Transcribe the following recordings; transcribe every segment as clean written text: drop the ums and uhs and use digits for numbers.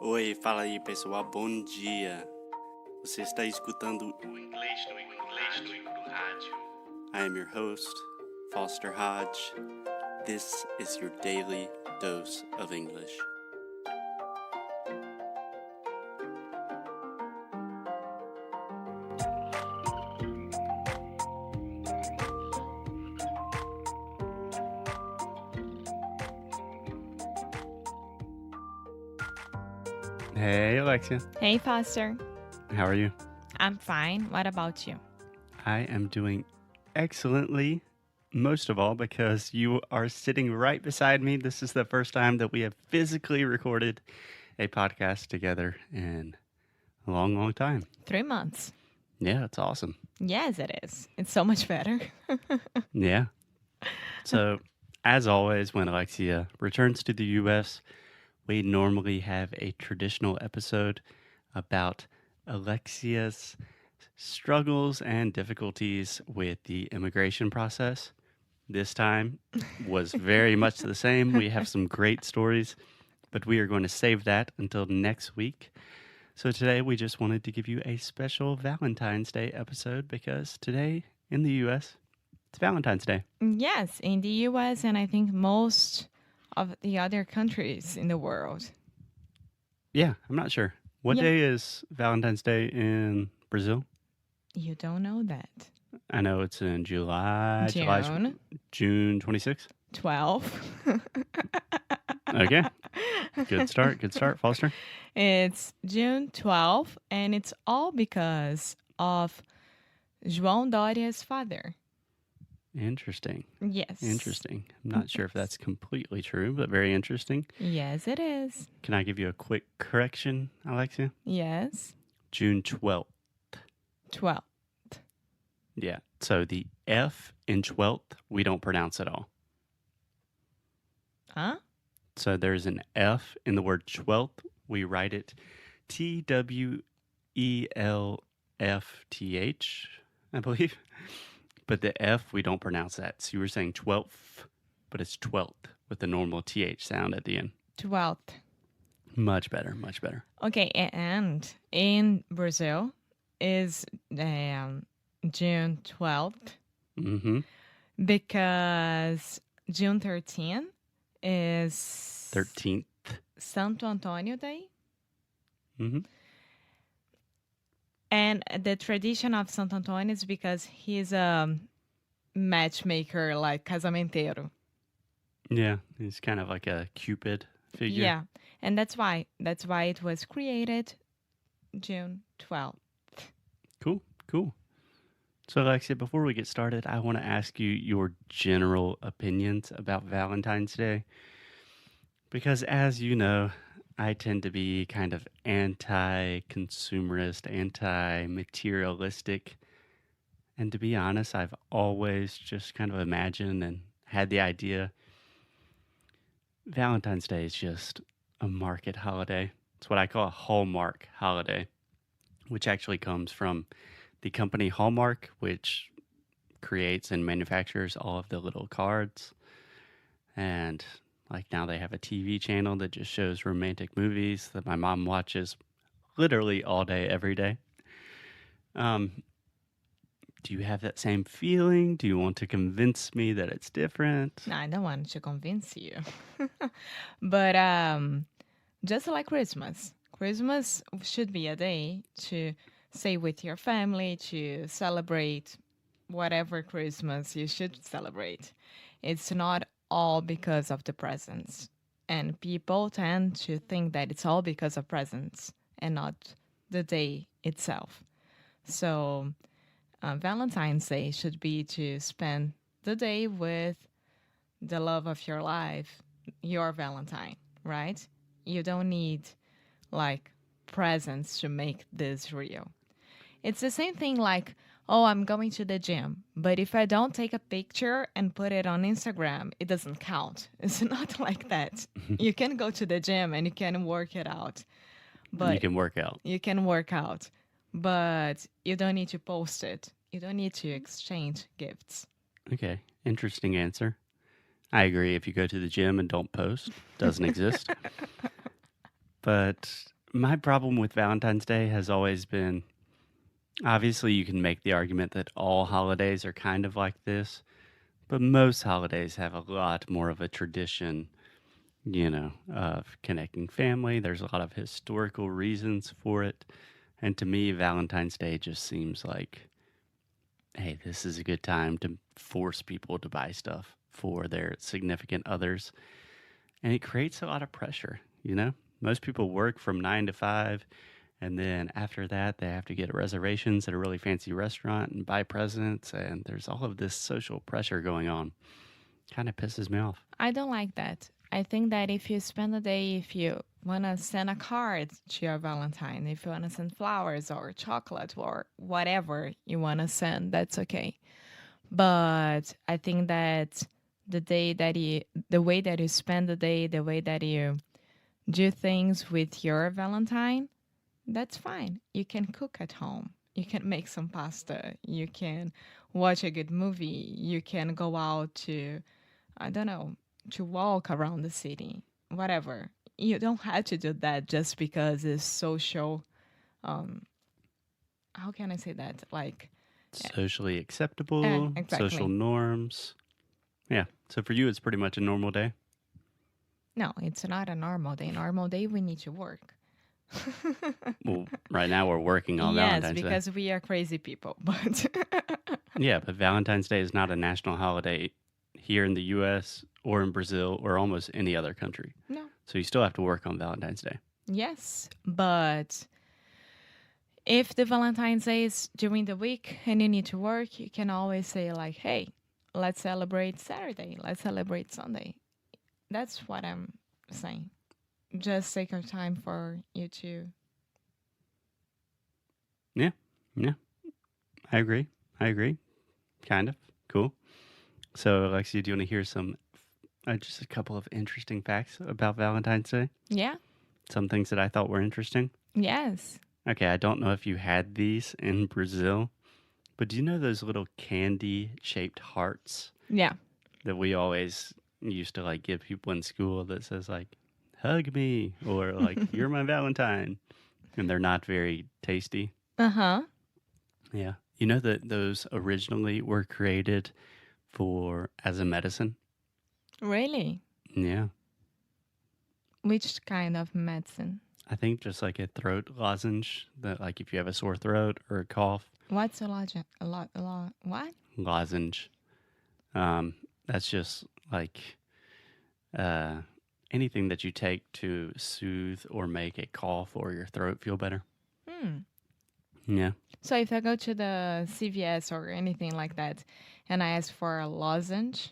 Oi, fala aí pessoal, bom dia. Você está escutando o Inglês no Rádio. I am your host, Foster Hodge. This is your daily dose of English. Hey, Alexia. Hey, Foster. How are you? I'm fine. What about you? I am doing excellently, most of all because you are sitting right beside me. This is the first time that we have physically recorded a podcast together in a long, long time. 3 months. Yeah, it's awesome. Yes, it is. It's so much better. Yeah. So, as always, when Alexia returns to the U.S., we normally have a traditional episode about Alexia's struggles and difficulties with the immigration process. This time was very much the same. We have some great stories, but we are going to save that until next week. So today we just wanted to give you a special Valentine's Day episode because today in the U.S., it's Valentine's Day. Yes, in the U.S. and I think most of the other countries in the world. Yeah, I'm not sure. What Yeah. day is Valentine's Day in Brazil? You don't know that. I know it's in July. June June 26th. 12. Okay. Good start, Foster. It's June 12, and it's all because of João Doria's father. Interesting. Yes. Interesting. I'm not sure if that's completely true, but very interesting. Yes, it is. Can I give you a quick correction, Alexia? Yes. June 12th. 12. Yeah. So the F in 12th, we don't pronounce at all. Huh? So there's an F in the word 12th. We write it Twelfth, I believe. But the F, we don't pronounce that. So you were saying 12th, but it's 12th with the normal TH sound at the end. 12th. Much better, much better. Okay, and in Brazil is June 12th Mm-hmm. because June 13th is 13th. Santo Antônio Day. Mm-hmm. And the tradition of Santo Antônio is because he's a matchmaker, like casamenteiro. Yeah, he's kind of like a Cupid figure. Yeah, and that's why it was created June 12th. Cool. So, Alexia, before we get started, I want to ask you your general opinions about Valentine's Day. Because as you know, I tend to be kind of anti-consumerist, anti-materialistic. And to be honest, I've always just kind of imagined and had the idea Valentine's Day is just a market holiday. It's what I call a Hallmark holiday, which actually comes from the company Hallmark, which creates and manufactures all of the little cards. And like now they have a TV channel that just shows romantic movies that my mom watches literally all day, every day. Do you have that same feeling? Do you want to convince me that it's different? No, I don't want to convince you. But just like Christmas should be a day to stay with your family, to celebrate whatever Christmas you should celebrate. It's not all because of the presents. And people tend to think that it's all because of presents and not the day itself. So Valentine's Day should be to spend the day with the love of your life, your Valentine, right? You don't need like presents to make this real. It's the same thing like, oh, I'm going to the gym, but if I don't take a picture and put it on Instagram, it doesn't count. It's not like that. You can go to the gym and you can work it out. But you can work out. But you don't need to post it. You don't need to exchange gifts. Okay, interesting answer. I agree. If you go to the gym and don't post, doesn't exist. But my problem with Valentine's Day has always been obviously, you can make the argument that all holidays are kind of like this, but most holidays have a lot more of a tradition, of connecting family. There's a lot of historical reasons for it. And to me, Valentine's Day just seems like, hey, this is a good time to force people to buy stuff for their significant others. And it creates a lot of pressure. Most people work from 9 to 5. And then after that, they have to get reservations at a really fancy restaurant and buy presents. And there's all of this social pressure going on. Kind of pisses me off. I don't like that. I think that if you spend a day, if you want to send a card to your Valentine, if you want to send flowers or chocolate or whatever you want to send, that's okay. But I think that the way that you spend the day, the way that you do things with your Valentine, that's fine. You can cook at home. You can make some pasta. You can watch a good movie. You can go out to, I don't know, to walk around the city, whatever. You don't have to do that just because it's social. How can I say that? Like, Socially acceptable, exactly. social norms. Yeah. So for you, it's pretty much a normal day? No, it's not a normal day. Normal day, we need to work. Well, right now we're working on Yes, Valentine's Day. because we are crazy people. But Yeah, but Valentine's Day is not a national holiday here in the U.S. or in Brazil or almost any other country. no. So you still have to work on Valentine's Day. Yes, but if the Valentine's Day is during the week and you need to work, you can always say like, hey, let's celebrate Saturday. Let's celebrate Sunday. That's what I'm saying. Just take your time for you to. Yeah. I agree. Kind of. Cool. So, Alexia, do you want to hear some, just a couple of interesting facts about Valentine's Day? Yeah. Some things that I thought were interesting. Yes. Okay, I don't know if you had these in Brazil, but do you know those little candy-shaped hearts Yeah. that we always used to like give people in school that says like, hug me, or like, you're my Valentine, and they're not very tasty? Uh-huh. Yeah. You know that those originally were created as a medicine? Really? Yeah. Which kind of medicine? I think just like a throat lozenge that like if you have a sore throat or a cough. What's a lozenge? What? Lozenge. That's just like anything that you take to soothe or make a cough or your throat feel better. Yeah. So if I go to the CVS or anything like that and I ask for a lozenge,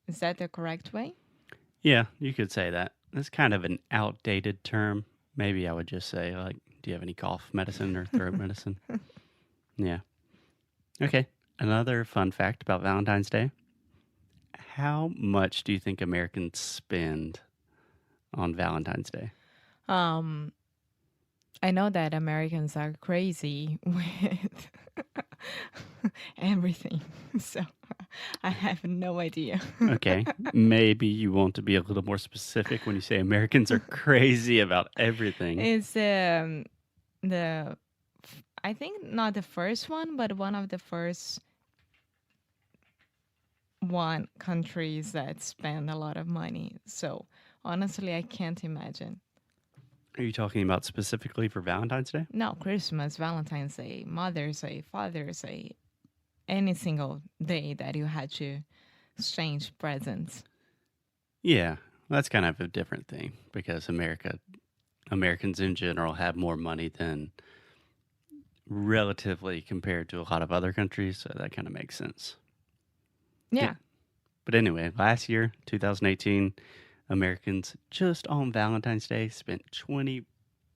is that the correct way? Yeah, you could say that. That's kind of an outdated term. Maybe I would just say like, do you have any cough medicine or throat medicine? Yeah. Okay. Another fun fact about Valentine's Day. How much do you think Americans spend on Valentine's Day? I know that Americans are crazy with everything, so I have no idea. Okay, maybe you want to be a little more specific when you say Americans are crazy about everything. It's the I think not the first one, but one of the first countries that spend a lot of money. So honestly, I can't imagine. Are you talking about specifically for Valentine's Day? No, Christmas, Valentine's Day, Mother's Day, Father's Day, any single day that you had to exchange presents. Yeah, that's kind of a different thing because Americans in general have more money than relatively compared to a lot of other countries, so that kind of makes sense. Yeah. But anyway, last year, 2018, Americans just on Valentine's Day spent $20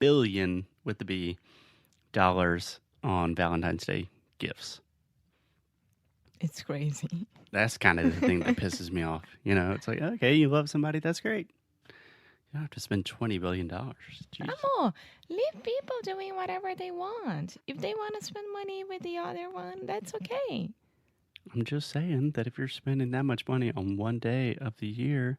billion with the B dollars on Valentine's Day gifts. It's crazy. That's kind of the thing that pisses me off. It's like, okay, you love somebody, that's great. You don't have to spend $20 billion. Jeez. Amo, leave people doing whatever they want. If they want to spend money with the other one, that's okay. I'm just saying that if you're spending that much money on one day of the year,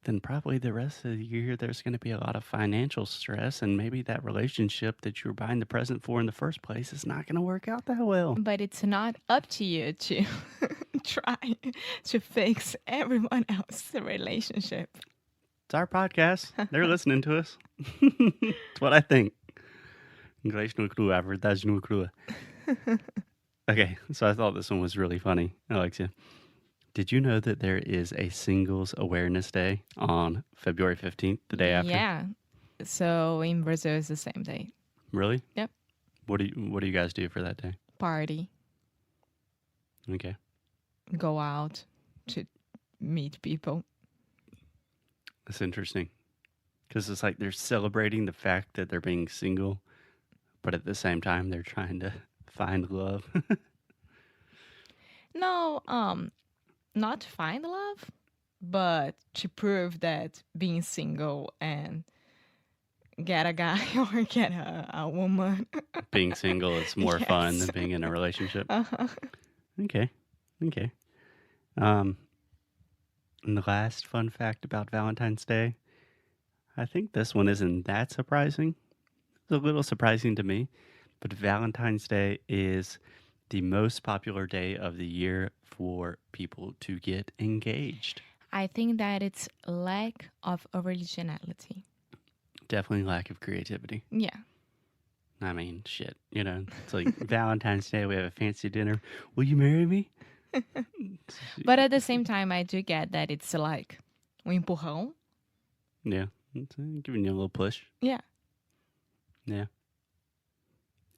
then probably the rest of the year there's going to be a lot of financial stress, and maybe that relationship that you were buying the present for in the first place is not going to work out that well. But it's not up to you to try to fix everyone else's relationship. It's our podcast. They're listening to us. It's what I think. Inglês no crua, a verdade no crua. Okay, so I thought this one was really funny, Alexia. Did you know that there is a Singles Awareness Day on February 15th, the day after? Yeah. So in Brazil, it's the same day. Really? Yep. What do you guys do for that day? Party. Okay. Go out to meet people. That's interesting. Because it's like they're celebrating the fact that they're being single, but at the same time, they're trying to find love. No, not to find love, but to prove that being single and get a guy or get a woman. Being single is more fun Yes. than being in a relationship. Uh-huh. Okay. And the last fun fact about Valentine's Day, I think this one isn't that surprising. It's a little surprising to me, but Valentine's Day is the most popular day of the year for people to get engaged. I think that it's lack of originality. Definitely lack of creativity. Yeah. I mean, shit, it's like Valentine's Day, we have a fancy dinner. Will you marry me? But at the same time, I do get that it's like empurrão. Yeah, it's giving you a little push. Yeah. Yeah.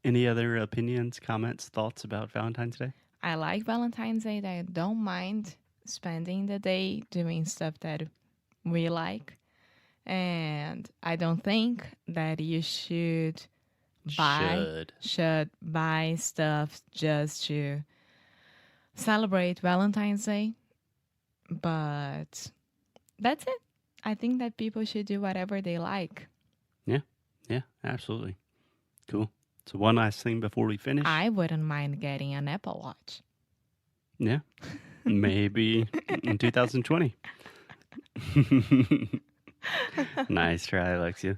Any other opinions, comments, thoughts about Valentine's Day? I like Valentine's Day. I don't mind spending the day doing stuff that we like. And I don't think that you should buy stuff just to celebrate Valentine's Day. But that's it. I think that people should do whatever they like. Yeah, absolutely. Cool. So one last thing before we finish. I wouldn't mind getting an Apple Watch. Yeah, maybe in 2020. Nice try, Alexia.